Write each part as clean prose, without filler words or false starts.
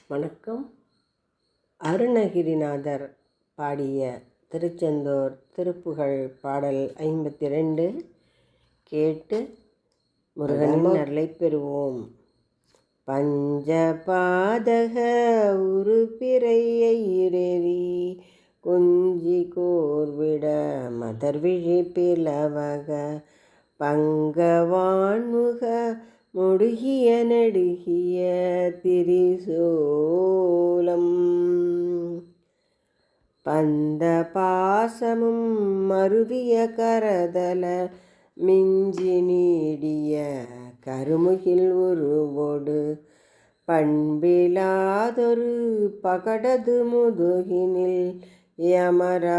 வணக்கம். அருணகிரிநாதர் பாடிய திருச்செந்தூர் திருப்புகழ் பாடல் 52 கேட்டு முருகனின் அருளை பெறுவோம். பஞ்சபாதக உருப்பிரையை இரேறி குஞ்சி கோர்விட மதர்விழி பிளவக பங்கவான்முக முடுகிய நடுகிய திரிசூலம் பந்த பாசமும் மருவிய கரதல மிஞ்சி நீடிய கருமுகில் உருவோடு பண்பிலாதொரு பகடது முதுகினில் யமராஜன்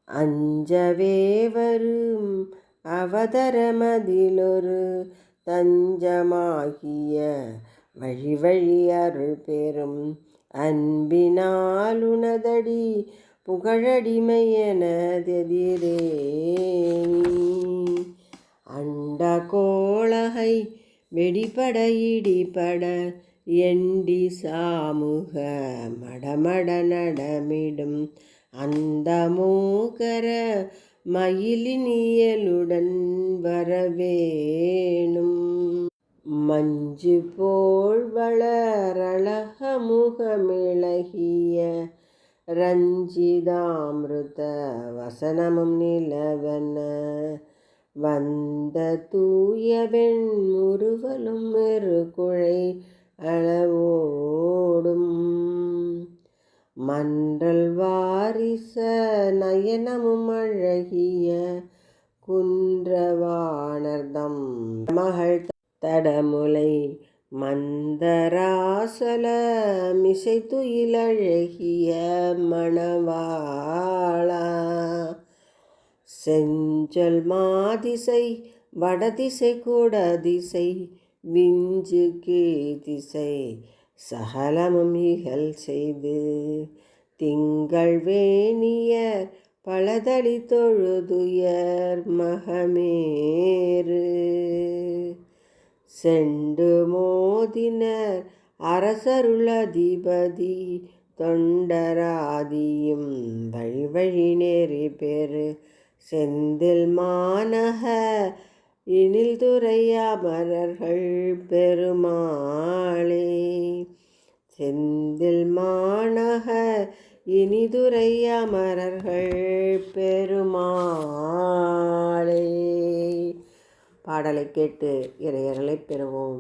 அஞ்சவே வரும் அவதரமதிலொரு தஞ்சமாகிய வழி வழி அருள் பெறும் அன்பினாலுனதடி புகழடிமையனதெதிரே அண்ட கோளகை வெடிபட இடிபட எண்டி சாமுக மடமட நடமிடும் அந்த மூகர மயிலினியலுடன் வரவேணும் மஞ்சு போல் வளரழக முகமிளகிய ரஞ்சிதாமிருத வசனமும் நிலவன வந்த தூயவெண் முறுவலும் மெருகுழை அளவோடும் மன்றல் வாரிச நயனமும் அழகிய குன்றவாணர்தம் மகள் தடமுலை மந்தராசல மிசைத்துயிலழகிய மணவாளா செஞ்சொல் மாதிசை வடதிசை குடதிசை விஞ்சு கீதிசை சகலமும் இகழ் செய்து திங்கள் வேணியர் பலதளி தொழுதுயர் மகமேறு செண்டு மோதினர் அரசருளதிபதி தொண்டராதியும் வழி வழி நெறி பெறு செந்தில் மாநக இனில் துறை அமரர்கள் பெருமாளே செந்தில் மாநக இனிதுரை அமரர்கள் பெருமாளே. பாடலை கேட்டு இறையருளை பெறுவோம்.